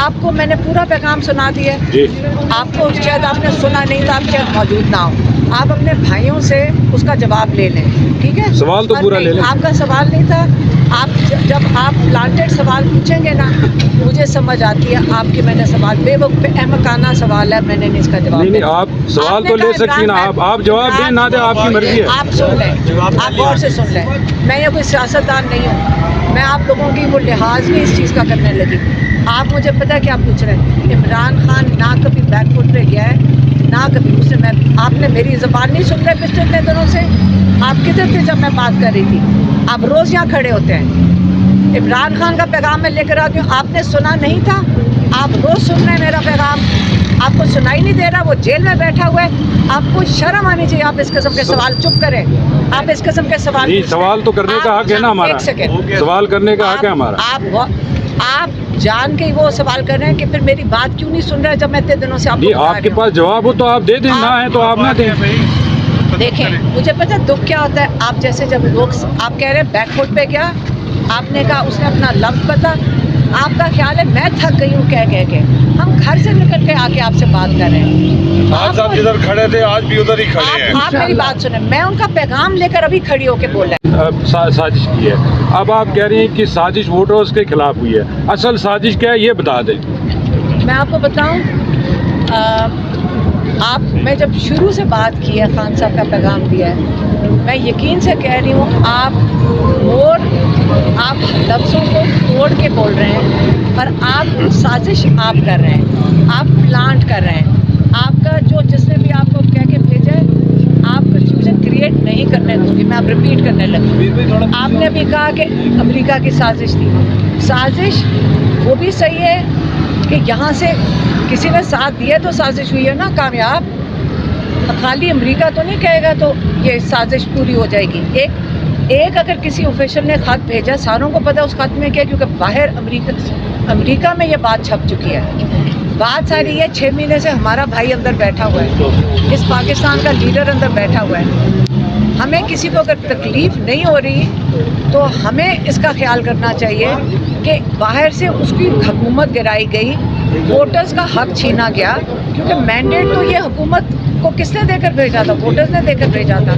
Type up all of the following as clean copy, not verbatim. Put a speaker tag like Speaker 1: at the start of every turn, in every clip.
Speaker 1: آپ کو میں نے پورا پیغام سنا دیا ہے. آپ کو شاید آپ نے سنا نہیں تھا, آپ شاید موجود نہ ہو. آپ اپنے بھائیوں سے اس کا جواب لے لیں, ٹھیک ہے؟
Speaker 2: سوال تو پورا لے لیں.
Speaker 1: آپ کا سوال نہیں تھا. آپ جب آپ پلانٹڈ سوال پوچھیں گے نا, مجھے سمجھ آتی ہے آپ کی میں نے سوال بے وقت احمقانہ سوال ہے, میں نے نہیں اس کا جواب.
Speaker 2: نہیں آپ سوال تو لے سکتی نا, آپ جواب دیں نہ دیں آپ کی مرضی ہے.
Speaker 1: آپ سن لیں, آپ غور سے سن لیں. میں یہ کوئی سیاستدان نہیں ہوں, میں آپ لوگوں کی وہ لحاظ نہیں اس چیز کا کرنے لگی. آپ مجھے پتہ ہے کیا پوچھ رہے ہیں. عمران خان نہ کبھی بیک فٹ پہ گیا ہے نہ کبھی اس نے, آپ نے میری زبان نہیں سن رہے پچھلے اتنے دنوں سے. آپ کدھر تھے جب میں بات کر رہی تھی؟ آپ روز یہاں کھڑے ہوتے ہیں. عمران خان کا پیغام میں لے کر آتی ہوں, آپ نے سنا نہیں تھا. آپ روز سن رہے ہیں میرا پیغام, آپ کو سنائی نہیں دے رہا. وہ جیل میں بیٹھا ہوا ہے, آپ کو شرم آنی چاہیے. آپ اس قسم کے سوال چپ کریں, آپ اس قسم کے سوال
Speaker 2: سوال تو کرنے کا حق ہے نا ہمارا, سوال کرنے کا حق ہے ہمارا.
Speaker 1: آپ جان کے وہ سوال کر رہے ہیں کہ پھر میری بات کیوں نہیں سن رہے جب میں اتنے دنوں سے
Speaker 2: آپ کے پاس جواب ہو تو آپ دے دیں, نہ ہے تو آپ نہ دیں.
Speaker 1: دیکھیں مجھے پتہ دکھ کیا ہوتا ہے. آپ جیسے جب لوگ آپ کہہ رہے ہیں بیک فٹ پہ گیا, آپ نے کہا اس نے اپنا لفظ بتا. آپ کا خیال ہے میں تھک گئی ہوں کہہ کے. ہم گھر سے نکل کے آ کے آپ سے بات کر رہے ہیں.
Speaker 3: آج آپ جدھر کھڑے تھے آج بھی ادھر ہی کھڑے ہیں.
Speaker 1: آپ میری بات سنیں, میں ان کا پیغام لے کر ابھی کھڑی ہو کے بولا.
Speaker 2: سازش کی ہے. اب آپ کہہ رہی ہیں کہ سازش ووٹرز کے خلاف ہوئی ہے, اصل سازش کیا ہے یہ بتا دیں.
Speaker 1: میں آپ کو بتاؤں, میں جب شروع سے بات کی ہے, خان صاحب کا پیغام دیا ہے, میں یقین سے کہہ رہی ہوں آپ لفظوں کو توڑ کے بول رہے ہیں, پر آپ سازش آپ کر رہے ہیں, آپ پلانٹ کر رہے ہیں. آپ کا جس نے بھی آپ کو کہہ کے بھیجا ہے, آپ کنفیوژن کریٹ نہیں کرنے دوں گی. میں آپ ریپیٹ کرنے لگی. آپ نے بھی کہا کہ امریکہ کی سازش تھی. سازش وہ بھی صحیح ہے کہ یہاں سے کسی نے ساتھ دیا تو سازش ہوئی ہے نا کامیاب. خالی امریکہ تو نہیں کہے گا تو یہ سازش پوری ہو جائے گی. ایک اگر کسی آفیشل نے خط بھیجا, ساروں کو پتہ اس خط میں کیا, کیونکہ باہر امریکہ میں یہ بات چھپ چکی ہے. بات ساری ہے 6 مہینے سے ہمارا بھائی اندر بیٹھا ہوا ہے, اس پاکستان کا لیڈر اندر بیٹھا ہوا ہے. ہمیں کسی کو اگر تکلیف نہیں ہو رہی تو ہمیں اس کا خیال کرنا چاہیے کہ باہر سے اس کی حکومت گرائی گئی, ووٹرز کا حق چھینا گیا. کیونکہ مینڈیٹ تو یہ حکومت کو کس نے دے کر بھیجا تھا؟ ووٹرز نے دے کر بھیجا تھا.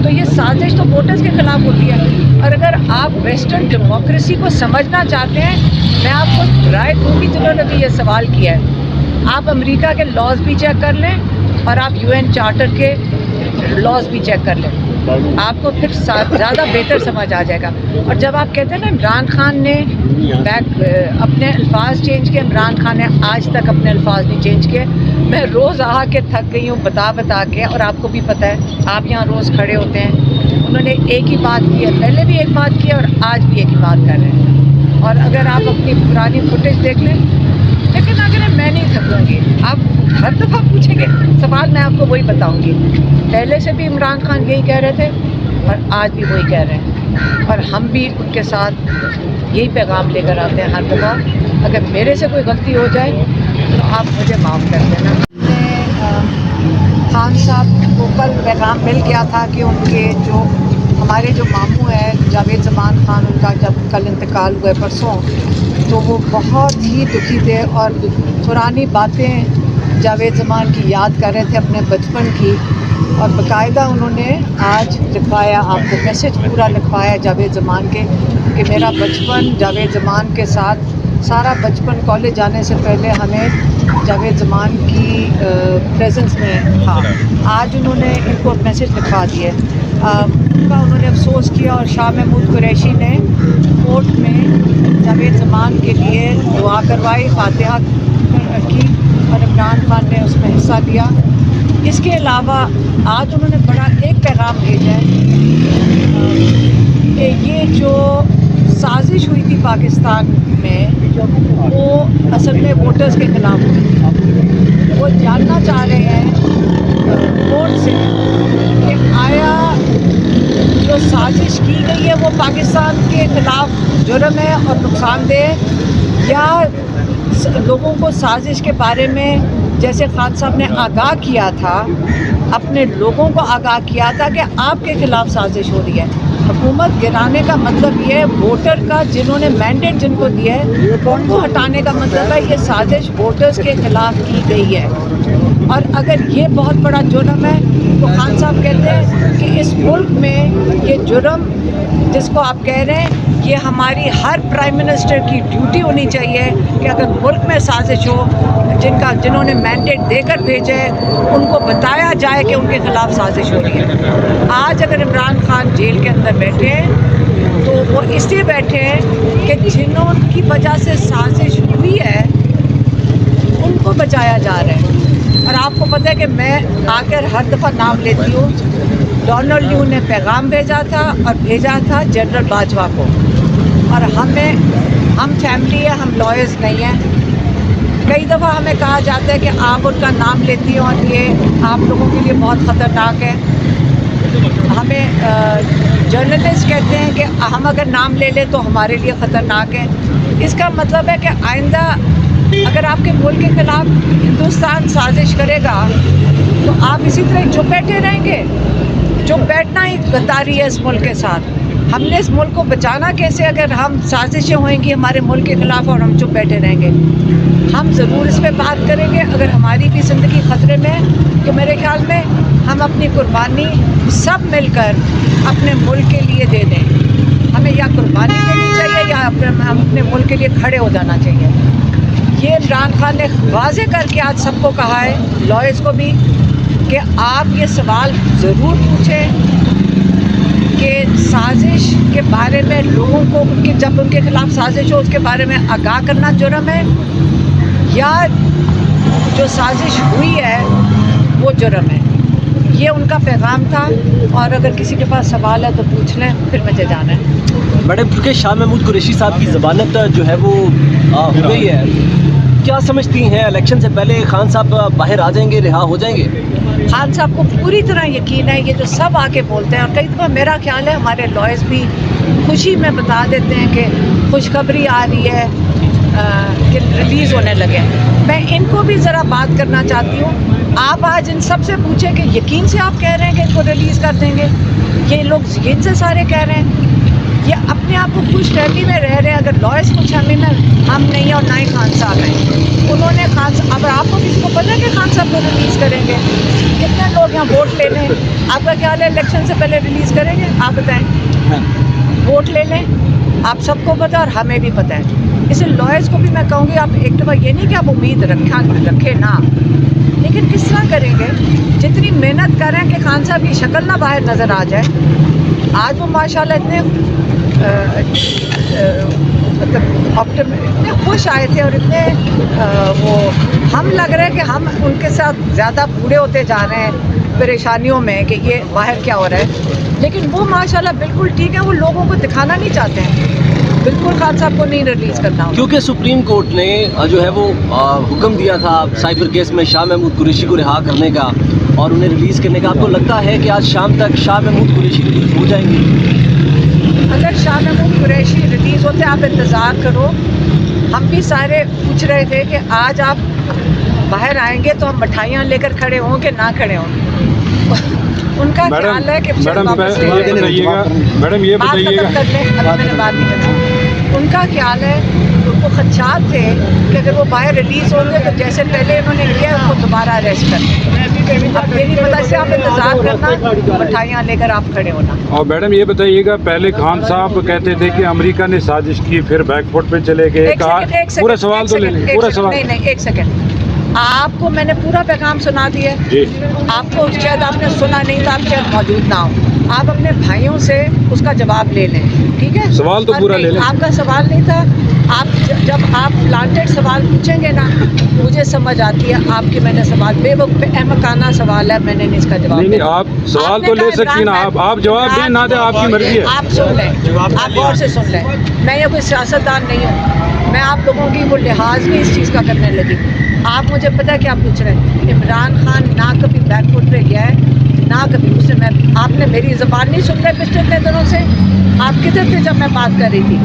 Speaker 1: تو یہ سازش تو ووٹرز کے خلاف ہوتی ہے. اور اگر آپ ویسٹرن ڈیموکریسی کو سمجھنا چاہتے ہیں, میں آپ کو رائے دوں گی جنہوں نے بھی یہ سوال کیا ہے, آپ امریکہ کے لاز بھی چیک کر لیں اور آپ UN چارٹر کے لاز بھی چیک کر لیں. آپ کو پھر زیادہ بہتر سمجھ آ جائے گا. اور جب آپ کہتے ہیں نا عمران خان نے اپنے الفاظ چینج کیے, عمران خان نے آج تک اپنے الفاظ نہیں چینج کیے. میں روز آ کے تھک گئی ہوں بتا کے, اور آپ کو بھی پتہ ہے, آپ یہاں روز کھڑے ہوتے ہیں. انہوں نے ایک ہی بات کی ہے, پہلے بھی ایک بات کی ہے اور آج بھی ایک ہی بات کر رہے ہیں. اور اگر آپ اپنی پرانی فوٹیج دیکھ لیں, لیکن اگر میں نہیں تھکوں گی, آپ ہر دفعہ پوچھیں گے سوال, میں آپ کو وہی بتاؤں گی. پہلے سے بھی عمران خان یہی کہہ رہے تھے اور آج بھی وہی کہہ رہے ہیں, اور ہم بھی ان کے ساتھ یہی پیغام لے کر آتے ہیں ہر دفعہ. اگر میرے سے کوئی غلطی ہو جائے تو آپ مجھے معاف کر دینا. خان صاحب کو کل پیغام مل گیا تھا کہ ان کے ہمارے جو ماموں ہیں جاوید زمان خان, ان کا جب کل انتقال ہوئے پرسوں, تو وہ بہت ہی دکھی تھے اور پرانی باتیں جاوید زمان کی یاد کر رہے تھے, اپنے بچپن کی. اور باقاعدہ انہوں نے آج لکھوایا, آپ کو میسج پورا لکھوایا جاوید زمان کے, کہ میرا بچپن جاوید زمان کے ساتھ, سارا بچپن کالج جانے سے پہلے ہمیں جاوید زمان کی پریزنس میں تھا. آج انہوں نے ان کو میسج لکھوا دیے. ان کا انہوں نے افسوس کیا, اور شاہ محمود قریشی نے کورٹ میں جاوید زمان کے لیے دعا کروائی, فاتحہ کی, اور عمران خان نے اس میں حصہ لیا. اس کے علاوہ آج انہوں نے بڑا ایک پیغام بھیجا ہے کہ یہ جو سازش ہوئی تھی پاکستان میں, وہ اصل میں ووٹرز کے خلاف ہوئی تھی. وہ جاننا چاہ رہے ہیں کورٹ سے کہ آیا جو سازش کی گئی ہے وہ پاکستان کے خلاف جرم ہے اور نقصان دہ, یا لوگوں کو سازش کے بارے میں جیسے خان صاحب نے آگاہ کیا تھا, اپنے لوگوں کو آگاہ کیا تھا کہ آپ کے خلاف سازش ہو رہی ہے. हुकूमत गिराने का मतलब ये है वोटर का जिन्होंने मैंडेट जिनको दिया है उनको हटाने का मतलब है ये साजिश वोटर्स के खिलाफ की गई है। और अगर ये बहुत बड़ा जुर्म है तो खान साहब कहते हैं कि इस मुल्क में ये जुर्म जिसको आप कह रहे हैं ये हमारी हर प्राइम मिनिस्टर की ड्यूटी होनी चाहिए कि अगर मुल्क में साजिश हो जिन्होंने मैंडेट देकर भेजे है उनको बताया जाए कि उनके खिलाफ साजिश हो रही है। आज अगर इमरान खान जेल के अंदर बैठे हैं तो वो इसलिए बैठे हैं कि जिन्होंकी वजह से साजिश हुई है उनको बचाया जा रहा है। और आपको पता है कि मैं आकर हर दफ़ा नाम लेती हूँ। डोनाल्ड ल्यू ने पैगाम भेजा था और भेजा था जनरल बाजवा को। और हम फैमिली है, हम लॉयर्स नहीं हैं। कई दफ़ा हमें कहा जाता है कि आप उनका नाम लेती हो और ये आप लोगों के लिए बहुत ख़तरनाक है। हमें जर्नलिस्ट कहते हैं कि हम अगर नाम ले लें तो हमारे लिए ख़तरनाक है। इसका मतलब है कि आइंदा अगर आपके मुल्क के ख़िलाफ़ हिंदुस्तान साजिश करेगा तो आप इसी तरह चुप बैठे रहेंगे। चुप बैठना ही गद्दारी है इस मुल्क के साथ। हमने इस मुल्क को बचाना कैसे अगर हम साजिशें होंगी हमारे मुल्क के ख़िलाफ़ और हम चुप बैठे रहेंगे। हम ज़रूर इस पर बात करेंगे। अगर हमारी भी ज़िंदगी ख़तरे में है तो मेरे ख्याल में हम अपनी कुर्बानी सब मिलकर अपने मुल्क के लिए दे दें। हमें या कुर्बानी देनी चाहिए या हम अपने मुल्क के लिए खड़े हो जाना चाहिए। ये इमरान खान ने वाज़े करके आज सबको कहा है, लॉयर्स को भी, कि आप ये सवाल ज़रूर पूछें कि साजिश के बारे में लोगों को जब उनके ख़िलाफ़ साजिश हो उसके बारे में आगाह करना जुर्म है या जो साजिश हुई है वो जुर्म है। ये उनका पैगाम था। और अगर किसी के पास सवाल है तो पूछ लें, फिर मुझे जाना है।
Speaker 4: मैडम, क्योंकि शाह महमूद कुरैशी साहब की ज़मानत जो है वो हो गई है, क्या समझती हैं इलेक्शन से पहले खान साहब बाहर आ जाएंगे, रिहा हो जाएंगे?
Speaker 1: खान साहब को पूरी तरह यकीन है। ये जो सब आके बोलते हैं और कई दफ़ा मेरा ख्याल है हमारे लॉयर्स भी खुशी में बता देते हैं कि खुशखबरी आ रही है कि रिलीज़ होने लगे। मैं इनको भी ज़रा बात करना चाहती हूँ। आप आज इन सब से पूछें कि यकीन से आप कह रहे हैं कि इनको रिलीज़ कर देंगे। ये लोग यकीन से सारे कह रहे हैं। ये अपने आप को खुश फहमी में रह रहे हैं। अगर लॉयर्स खुश फहमी में हम नहीं हैं और ना ही खान साहब हैं। उन्होंने अब आपको किसी को पता है कि खान साहब को रिलीज़ करेंगे? कितने लोग यहाँ वोट ले लें? आपका ख्याल है इलेक्शन से पहले रिलीज़ करेंगे? आप बताएं। वोट ले लें, आप सबको पता और हमें भी पता है। इसलिए लॉयर्स को भी मैं कहूँगी आप एक दफ़ा ये नहीं कि आप उम्मीद रखें ना, लेकिन किस तरह करेंगे? जितनी मेहनत कर रहे हैं कि खान साहब की शक्ल ना बाहर नज़र आ जाए। आज वो माशाल्लाह इतने मतलब इतने खुश आए थे और इतने वो हम लग रहे हैं कि हम उनके साथ ज़्यादा बूढ़े होते जा रहे हैं परेशानियों में कि ये बाहर क्या हो रहा है। लेकिन वो माशाल्लाह बिल्कुल ठीक है। वो लोगों को दिखाना नहीं चाहते हैं। बिल्कुल खान साहब को नहीं रिलीज़ करना,
Speaker 4: क्योंकि सुप्रीम कोर्ट ने जो है वो हुक्म दिया था साइबर केस में शाह महमूद कुरैशी को रिहा करने का और उन्हें रिलीज़ करने का। आपको लगता है कि आज शाम तक शाह महमूद कुरैशी रिलीज़ हो जाएंगी?
Speaker 1: अगर शाह महमूद कुरैशी रिलीज़ होते आप इंतज़ार करो। हम भी सारे पूछ रहे थे कि आज आप बाहर आएंगे तो हम मिठाइयाँ लेकर खड़े हों कि ना खड़े हों। उनका ख्याल है कि
Speaker 2: मैडम ये बताइएगा
Speaker 1: कर लें, अभी मैंने बात नहीं करना। उनका ख्याल है, उनको खदशात थे कि अगर वो बाहर रिलीज़ होंगे तो जैसे पहले उन्होंने किया उनको दोबारा अरेस्ट कर लें। अब ये नहीं पता से आप इंतज़ार करना, मिठाइयाँ लेकर आप खड़े होना।
Speaker 2: और मैडम ये बताइएगा, पहले खान साहब कहते थे कि अमेरिका ने साजिश की, फिर बैकफुट पे चले गए। पूरा सवाल तो ले लें, पूरा सवाल।
Speaker 1: नहीं, एक सेकंड। आपको मैंने पूरा पैगाम सुना दिया। आपको शायद आपने सुना नहीं था, आप शायद मौजूद ना हो। आप अपने भाइयों से उसका जवाब ले लें, ठीक है?
Speaker 2: सवाल तो पूरा ले लें।
Speaker 1: आपका सवाल नहीं था। आप जब आप प्लांटेड सवाल पूछेंगे ना, मुझे समझ आती है आपके मैंने सवाल बेवकूफ़ाना सवाल है, मैंने नहीं इसका जवाब
Speaker 2: नहीं, आप सवाल तो ले सकती ना। आप जवाब दें ना दें, आपकी मर्जी है।
Speaker 1: आप सुन लें, आप गौर से सुन लें। मैं ये कोई सियासतदान नहीं हूँ। मैं आप लोगों की वो लिहाज भी इस चीज़ का करने लगी। आप मुझे पता है क्या पूछ रहे हैं। इमरान खान ना कभी बैकफुट पे गया है ना कभी उससे मैं आपने मेरी ज़बान नहीं सुन रहे पिछले इतने दिनों से। आप किधर थे जब मैं बात कर रही थी?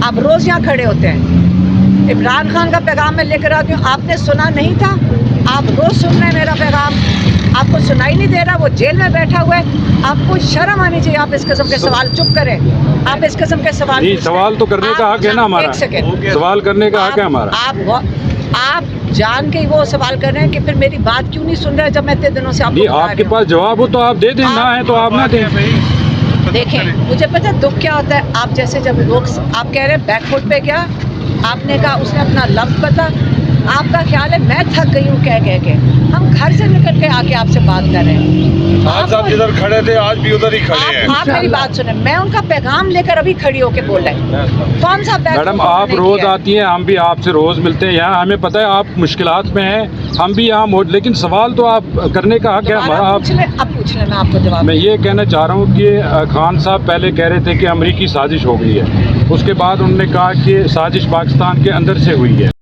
Speaker 1: आप रोज़ यहाँ खड़े होते हैं। इमरान खान का पैगाम मैं लेकर आती हूँ, आपने सुना नहीं था? आप रोज़ सुन रहे हैं मेरा पैगाम। आपको सुनाई नहीं दे रहा, वो जेल में बैठा हुआ है, आपको शर्म आनी चाहिए। आप इस किस्म के सवाल चुप करें, आप इस किस्म के सवाल
Speaker 2: नहीं, सवाल तो करने का हक है ना हमारा,
Speaker 1: एक सेकंड,
Speaker 2: सवाल करने का हक है हमारा।
Speaker 1: आप जान के वो सवाल कर रहे हैं कि फिर मेरी बात क्यों नहीं सुन रहे जब मैं इतने दिनों से
Speaker 2: नहीं, आपके पास जवाब हो तो आप दे दें, ना है तो आप ना दें।
Speaker 1: देखें, मुझे पता है दुख क्या होता है। आप जैसे जब लोग आप कह रहे हैं बैकफुट पे क्या, आपने कहा उसने अपना लफ्ज़ बता, आपका ख्याल है मैं थक गई हूँ कह के हम घर से निकल के आके आपसे बात कर रहे हैं।
Speaker 3: आज साहब जिधर खड़े थे आज भी उधर ही खड़े हैं।
Speaker 1: आप मेरी बात सुने, मैं उनका पैगाम लेकर अभी खड़ी होके बोल रहे हैं। कौन सा
Speaker 2: मैडम आप रोज आती हैं, हम भी आपसे रोज मिलते हैं यहाँ, हमें पता है आप मुश्किलात में हैं, हम भी यहाँ मौजूद, लेकिन सवाल तो आप करने का हक है हमारा।
Speaker 1: अब पूछ लें, मैं आपको जवाब।
Speaker 2: मैं ये कहना चाह रहा हूँ कि खान साहब पहले कह रहे थे कि अमरीकी साजिश हो गई है, उसके बाद उन्होंने कहा कि साजिश पाकिस्तान के अंदर से हुई है।